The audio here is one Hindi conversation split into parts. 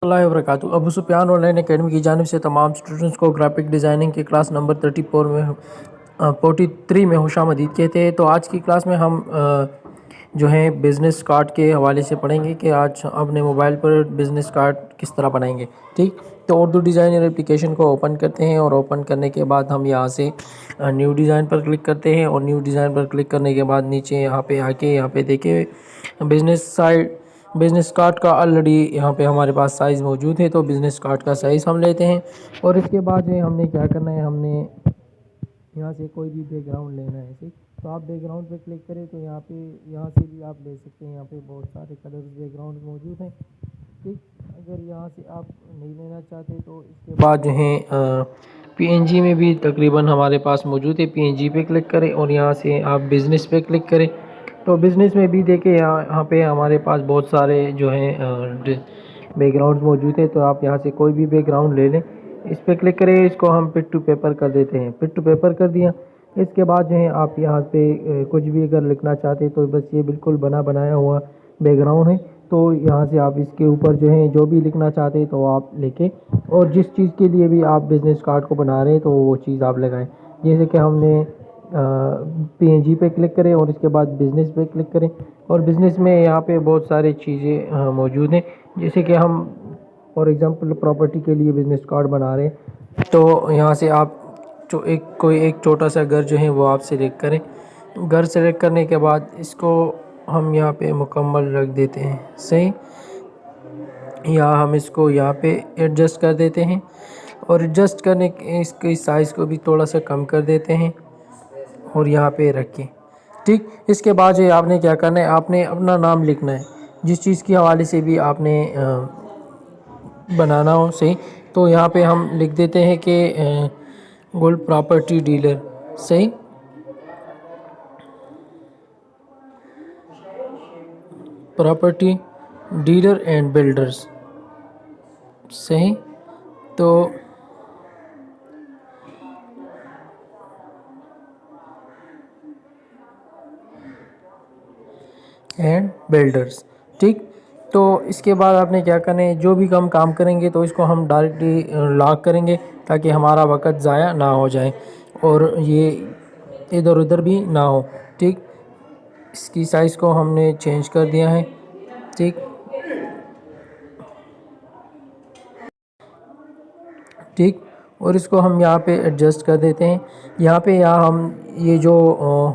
अल्लाह वबरकातुहू। अबू सुफियान ऑनलाइन एकेडमी की जानिब से तमाम स्टूडेंट्स को ग्राफिक डिज़ाइनिंग की क्लास नंबर 43 में खुशामदीद कहते हैं। तो आज की क्लास में हम जो है बिज़नेस कार्ड के हवाले से पढ़ेंगे कि आज अपने मोबाइल पर बिज़नेस कार्ड किस तरह बनाएंगे। ठीक, तो उर्दू डिज़ाइनर एप्लीकेशन को ओपन करते हैं और ओपन करने के बाद हम यहाँ से न्यू डिज़ाइन पर क्लिक करते हैं और न्यू डिज़ाइन पर क्लिक करने के बाद नीचे यहाँ पे आके यहाँ पे देखें बिज़नेस कार्ड का ऑलरेडी यहाँ पे हमारे पास साइज़ मौजूद है। तो बिज़नेस कार्ड का साइज़ हम लेते हैं और इसके बाद जो है हमने क्या करना है, हमने यहाँ से कोई भी बैकग्राउंड लेना है। ठीक, तो आप बैकग्राउंड पे क्लिक करें तो यहाँ से भी आप ले सकते हैं। यहाँ पे बहुत सारे कलर्स बैकग्राउंड मौजूद हैं। ठीक, अगर यहाँ से आप नहीं लेना चाहते तो इसके बाद जो है PNG में भी तकरीबन हमारे पास मौजूद है। PNG पे क्लिक करें और यहाँ से आप बिज़नेस पे क्लिक करें। तो बिज़नेस में भी देखें यहाँ पे हमारे पास बहुत सारे जो हैं बैकग्राउंड मौजूद है। तो आप यहाँ से कोई भी बैकग्राउंड ले लें, इस पर क्लिक करें। इसको हम पिट टू पेपर कर देते हैं। पिट टू पेपर कर दिया। इसके बाद जो है आप यहाँ पे कुछ भी अगर लिखना चाहते तो बस ये बिल्कुल बनाया हुआ बैकग्राउंड है। तो यहाँ से आप इसके ऊपर जो है जो भी लिखना चाहते हैं तो आप लिखें और जिस चीज़ के लिए भी आप बिज़नेस कार्ड को बना रहे हैं तो वो चीज़ आप लगाएं। जैसे कि हमने PNG पे क्लिक करें और इसके बाद बिज़नेस पे क्लिक करें और बिज़नेस में यहाँ पे बहुत सारी चीज़ें मौजूद हैं। जैसे कि हम फॉर एग्ज़ाम्पल प्रॉपर्टी के लिए बिज़नेस कार्ड बना रहे हैं तो यहाँ से आप जो कोई एक छोटा सा घर जो है वो आप सिलेक्ट करें। घर सेलेक्ट करने के बाद इसको हम यहाँ पे मुकम्मल रख देते हैं। सही, या हम इसको यहाँ पे एडजस्ट कर देते हैं और एडजस्ट करने के इसके साइज़ को भी थोड़ा सा कम कर देते हैं और यहाँ पे रखें। ठीक, इसके बाद जो आपने क्या करना है, आपने अपना नाम लिखना है जिस चीज़ के हवाले से भी आपने बनाना हो। सही, तो यहाँ पे हम लिख देते हैं कि गोल्ड प्रॉपर्टी डीलर। सही, प्रॉपर्टी डीलर एंड बिल्डर्स। सही, तो एंड बिल्डर्स। ठीक, तो इसके बाद आपने क्या करना है, जो भी हम काम करेंगे तो इसको हम डायरेक्टली लॉक करेंगे ताकि हमारा वक्त ज़ाया ना हो जाए और ये इधर उधर भी ना हो। ठीक, इसकी साइज़ को हमने चेंज कर दिया है। ठीक, ठीक, और इसको हम यहाँ पे एडजस्ट कर देते हैं। यहाँ हम ये जो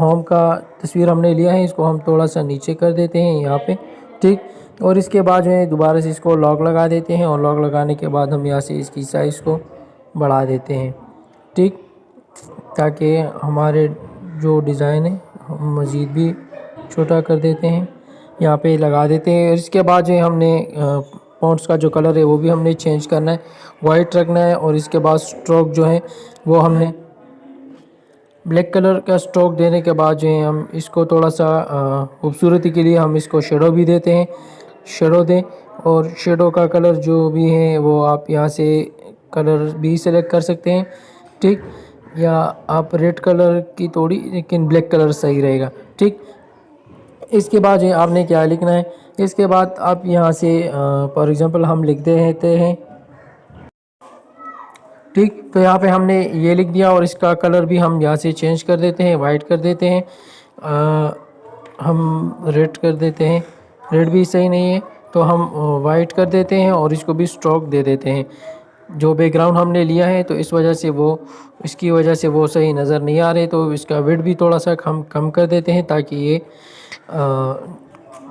होम का तस्वीर हमने लिया है इसको हम थोड़ा सा नीचे कर देते हैं यहाँ पे। ठीक, और इसके बाद जो है दोबारा से इसको लॉक लगा देते हैं और लॉक लगाने के बाद हम यहाँ से इसकी साइज़ को बढ़ा देते हैं। ठीक, ताकि हमारे जो डिज़ाइन है हम मज़ीद भी छोटा कर देते हैं, यहाँ पे लगा देते हैं। और इसके बाद जो हमने फ़ॉन्ट्स का जो कलर है वो भी हमने चेंज करना है, वाइट रखना है। और इसके बाद स्ट्रोक जो है वो हमने ब्लैक कलर का स्ट्रोक देने के बाद जो है हम इसको थोड़ा सा खूबसूरती के लिए हम इसको शेडो भी देते हैं। शेडो दें और शेडो का कलर जो भी है वो आप यहाँ से कलर भी सेलेक्ट कर सकते हैं। ठीक, या आप रेड कलर की थोड़ी, लेकिन ब्लैक कलर सही रहेगा। ठीक, इसके बाद जो आपने क्या लिखना है, इसके बाद आप यहाँ से फॉर एग्ज़ाम्पल हम लिख देते हैं। ठीक, तो यहाँ पे हमने ये लिख दिया और इसका कलर भी हम यहाँ से चेंज कर देते हैं, वाइट कर देते हैं। हम रेड कर देते हैं, रेड भी सही नहीं है तो हम वाइट कर देते हैं और इसको भी स्ट्रोक दे देते हैं। जो बैकग्राउंड हमने लिया है तो इसकी वजह से वो सही नज़र नहीं आ रहे, तो इसका विड्थ भी थोड़ा सा कम कर देते हैं ताकि ये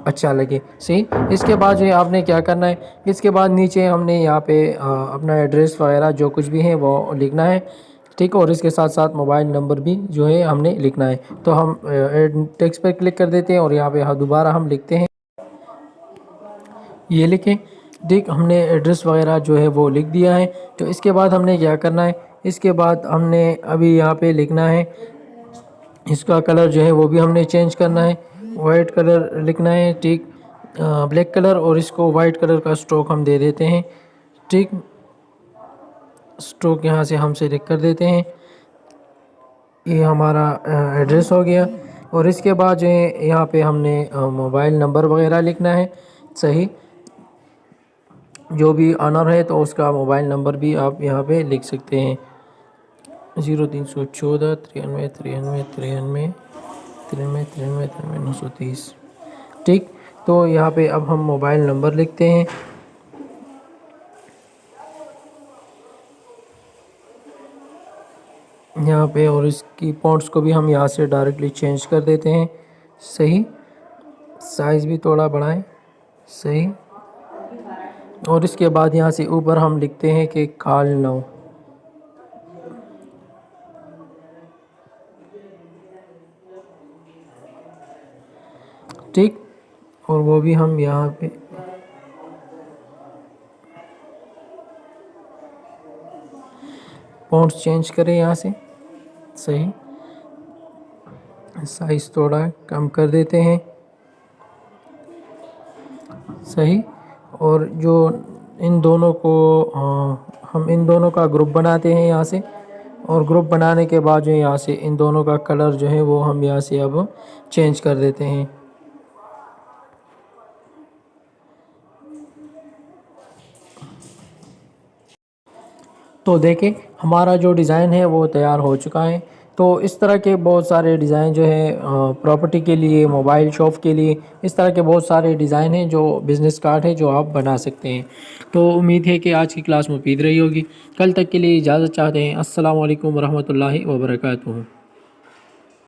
अच्छा लगे। सही, इसके बाद जो है आपने क्या करना है, इसके बाद नीचे हमने यहाँ पे अपना एड्रेस वगैरह जो कुछ भी है वो लिखना है। ठीक, और इसके साथ साथ मोबाइल नंबर भी जो है हमने लिखना है। तो हम टेक्स्ट पर क्लिक कर देते हैं और यहाँ पे दोबारा हम लिखते हैं, ये लिखें। ठीक, हमने एड्रेस वगैरह जो है वो लिख दिया है। तो इसके बाद हमने क्या करना है, इसके बाद हमने अभी यहाँ पे लिखना है, इसका कलर जो है वो भी हमने चेंज करना है, वाइट कलर लिखना है। ठीक, ब्लैक कलर और इसको वाइट कलर का स्ट्रोक हम दे देते हैं। ठीक, स्ट्रोक यहाँ से हम सेलेक्ट कर देते हैं। ये हमारा एड्रेस हो गया और इसके बाद जो है यहाँ पे हमने मोबाइल नंबर वगैरह लिखना है। सही, जो भी ऑनर है तो उसका मोबाइल नंबर भी आप यहाँ पे लिख सकते हैं 0314 93 93 93 93 93 93 930। ठीक, तो यहाँ पे अब हम मोबाइल नंबर लिखते हैं। यहाँ पे और इसकी फ़ॉन्ट्स को भी हम यहाँ से डायरेक्टली चेंज कर देते हैं। सही, साइज़ भी थोड़ा बढ़ाएं। सही, और इसके बाद यहाँ से ऊपर हम लिखते हैं कि कॉल नाउ। ठीक, और वो भी हम यहाँ पे फ़ॉन्ट्स चेंज करें यहाँ से। सही, साइज़ थोड़ा कम कर देते हैं। सही, और जो इन दोनों को हम इन दोनों का ग्रुप बनाते हैं यहाँ से, और ग्रुप बनाने के बाद जो यहाँ से इन दोनों का कलर जो है वो हम यहाँ से अब चेंज कर देते हैं। तो देखें हमारा जो डिज़ाइन है वो तैयार हो चुका है। तो इस तरह के बहुत सारे डिज़ाइन जो है प्रॉपर्टी के लिए, मोबाइल शॉप के लिए, इस तरह के बहुत सारे डिज़ाइन हैं जो बिज़नेस कार्ड है जो आप बना सकते हैं। तो उम्मीद है कि आज की क्लास मुफीद रही होगी। कल तक के लिए इजाज़त चाहते हैं। अस्सलाम वालेकुम रहमतुल्लाहि व बरकातुहू।